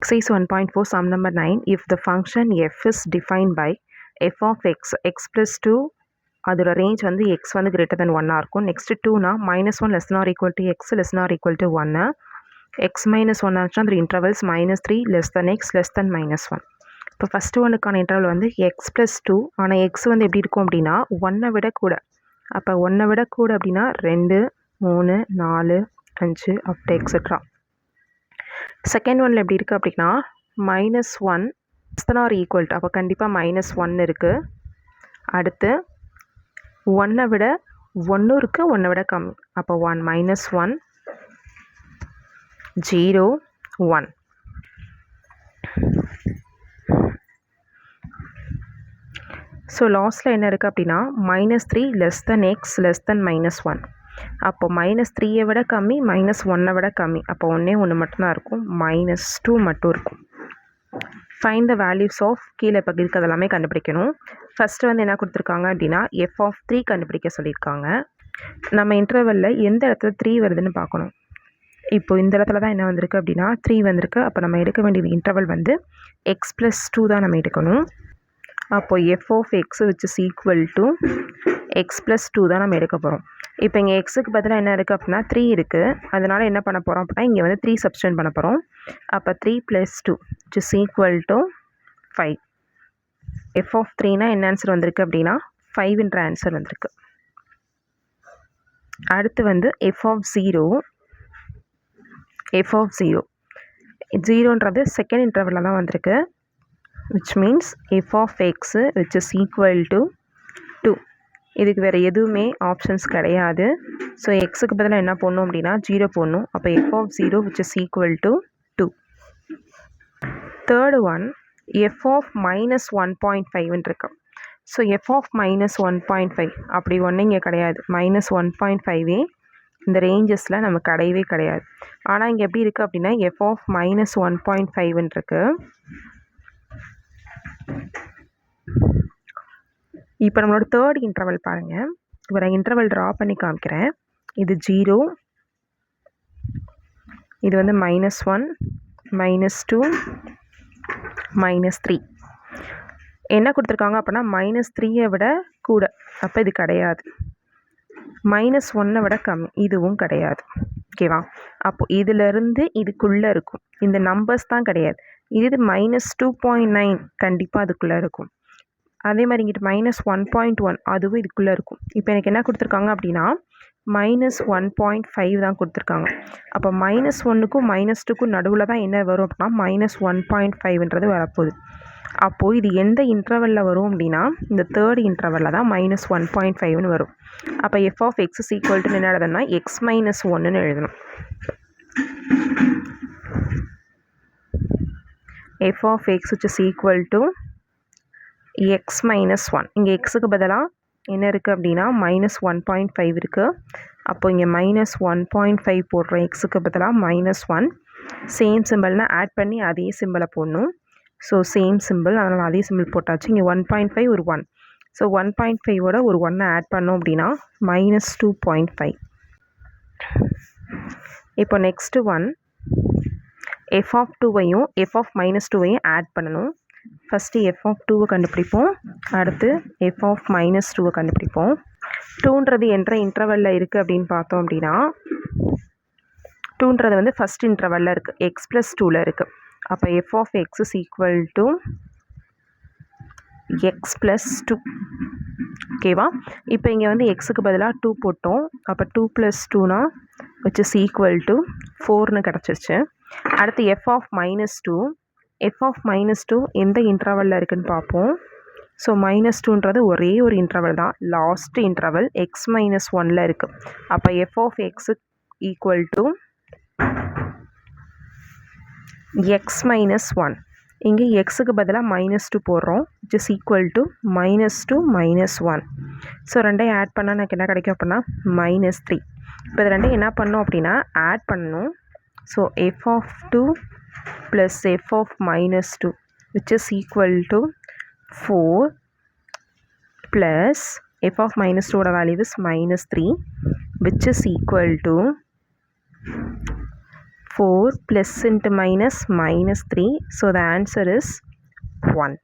Exercise 1.4 sum number 9. If the function f is defined by f of x plus 2 அதோட range வந்து x வந்து greater than 1 இருக்கும். Next 2னா -1 less than or equal to x less than or equal to 1 x minus 1 ஆச்சுன்னா அந்த intervals -3 less than x less than -1. இப்போ first ஒன்றுக்கான interval வந்து x plus 2. ஆனால் x வந்து எப்படி இருக்கும் அப்படின்னா 1 விட கூட. அப்போ 1 விட கூட அப்படின்னா 2 3 4 5 அப்படி எக்ஸெட்ரா. செகண்ட் ஒன்ல எப்படி இருக்குது அப்படின்னா -1 less than or equal to, அப்போ கண்டிப்பாக -1 இருக்குது. அடுத்து 1 விட 1 இருக்குது, 1 விட கம்மி. அப்போ -1 0 1. ஸோ லாஸ்ட்டில் என்ன இருக்குது அப்படின்னா -3 less than x less than -1. அப்போ -3 விட கம்மி, -1 விட கம்மி. அப்போ ஒன்று மட்டும்தான் இருக்கும், -2 மட்டும் இருக்கும். ஃபைண்ட் த வேல்யூஸ் ஆஃப் கீழே இப்போ இருக்கிறது எல்லாமே கண்டுபிடிக்கணும். ஃபஸ்ட்டு வந்து என்ன கொடுத்துருக்காங்க அப்படின்னா f(3) கண்டுபிடிக்க சொல்லியிருக்காங்க. நம்ம இன்டர்வலில் எந்த இடத்துல 3 வருதுன்னு பார்க்கணும். இப்போ இந்த இடத்துல தான் என்ன வந்திருக்கு அப்படின்னா 3 வந்திருக்கு. அப்போ நம்ம எடுக்க வேண்டியது இன்டர்வல் வந்து x plus 2 தான் நம்ம எடுக்கணும். அப்போ f of x which is equal to x plus 2 தான் நம்ம எடுக்க போகிறோம். இப்போ இங்கே எக்ஸுக்கு பதிலாக என்ன இருக்குது அப்படின்னா 3 இருக்குது. அதனால் என்ன பண்ண போகிறோம் அப்படின்னா இங்கே வந்து 3 சப்ஸ்டிட்யூட் பண்ண போகிறோம். அப்போ 3 plus 2 which is equal to 5. f of 3னா என்ன ஆன்சர் வந்திருக்கு அப்படின்னா 5ன்ற ஆன்சர் வந்திருக்கு. அடுத்து வந்து f of 0. ஜீரோன்றது செகண்ட் இன்டர்வலில் தான் வந்திருக்கு. which means f of x which is equal to 2. இதுக்கு வேறு எதுவுமே ஆப்ஷன்ஸ் கிடையாது. ஸோ எக்ஸுக்கு பதிலாக என்ன போடணும் அப்படின்னா 0 போடணும். அப்போ f of 0 which is equal to 2. Third one f of -1.5 இருக்கு. ஸோ f of -1.5 அப்படி ஒன்று இங்கே கிடையாது. -1.5 இந்த ரேஞ்சஸில் நமக்கு கிடையவே கிடையாது. ஆனால் இங்கே எப்படி இருக்குது அப்படின்னா f of -1.5 இருக்கு. இப்போ நம்மளோட தேர்ட் இன்டர்வல் பாருங்கள். இப்போ நான் இன்டர்வல் ட்ரா பண்ணி காமிக்கிறேன். இது 0, இது வந்து -1 -2 -3. என்ன கொடுத்துருக்காங்க அப்படின்னா -3 விட கூட, அப்போ இது கிடையாது. -1 விட கம்மி, இதுவும் கிடையாது. ஓகேவா? அப்போ இதிலிருந்து இதுக்குள்ளே இருக்கும். இந்த நம்பர்ஸ் தான் கிடையாது. இது -2.9 கண்டிப்பாக அதுக்குள்ளே இருக்கும். அதே மாதிரி இங்கிட்ட -1.1 அதுவும் இதுக்குள்ளே இருக்கும். இப்போ எனக்கு என்ன கொடுத்துருக்காங்க அப்படின்னா -1.5 தான் கொடுத்துருக்காங்க. அப்போ -1க்கும் -2க்கும் நடுவில் தான் என்ன வரும் அப்படின்னா -1.5ன்றது வரப்போகுது. அப்போது இது எந்த இன்டர்வலில் வரும் அப்படின்னா இந்த தேர்ட் இன்டர்வலில் தான் -1.5ன்னு வரும். அப்போ f of x is equal to என்ன எழுதணும்னா x - 1ன்னு எழுதணும். f of x which is equal to x - 1. இங்கே எக்ஸுக்கு பதிலாக என்ன இருக்குது அப்படின்னா -1.5 இருக்குது. அப்போ இங்கே -1.5 போடுறோம். எக்ஸுக்கு பதிலாக -1. சேம் சிம்பிள்னால் ஆட் பண்ணி அதே சிம்பிளை போடணும். ஸோ சேம் சிம்பிள், அதனால் அதே சிம்பிள் போட்டாச்சு. இங்கே 1.5 ஒரு 1. ஸோ 1.5ஓட ஒரு 1 ஆட் பண்ணோம் அப்படின்னா -2.5. இப்போ நெக்ஸ்ட்டு ஒன் f of 2வையும் f of -2வையும் ஆட் பண்ணணும். ஃபஸ்ட்டு f of 2வை கண்டுபிடிப்போம். அடுத்து f of -2வை கண்டுபிடிப்போம். 2ன்றது என்ற இன்டர்வலில் இருக்குது அப்படின்னு பார்த்தோம் அப்படின்னா 2ன்றது வந்து ஃபஸ்ட் இன்டர்வலில் இருக்குது, x plus 2ல் இருக்குது. அப்போ f of x is equal to x plus 2. ஓகேவா? இப்போ இங்கே வந்து எக்ஸுக்கு பதிலாக 2 போட்டோம். அப்போ 2 plus 2னா which is equal to 4ன்னு கிடச்சிருச்சு. அடுத்து f of -2. f of -2 எந்த இன்டர்வலில் இருக்குதுன்னு பார்ப்போம். ஸோ -2ன்றது ஒரே ஒரு இன்டர்வல் தான், லாஸ்ட் இன்டர்வல் x - 1ல் இருக்குது. அப்போ f of x equal to x - 1. இங்கே எக்ஸுக்கு பதிலாக -2 போடுறோம், which is equal to -2 -1. So ரெண்டையும் ஆட் பண்ணால் எனக்கு என்ன கிடைக்கும் அப்படின்னா -3. இப்போ இது ரெண்டையும் என்ன பண்ணணும் அப்படின்னா ஆட் பண்ணணும். So f of 2 plus f of -2 which is equal to 4 plus f of -2 ஓட value is -3 which is equal to 4 plus into minus minus 3. So the answer is 1.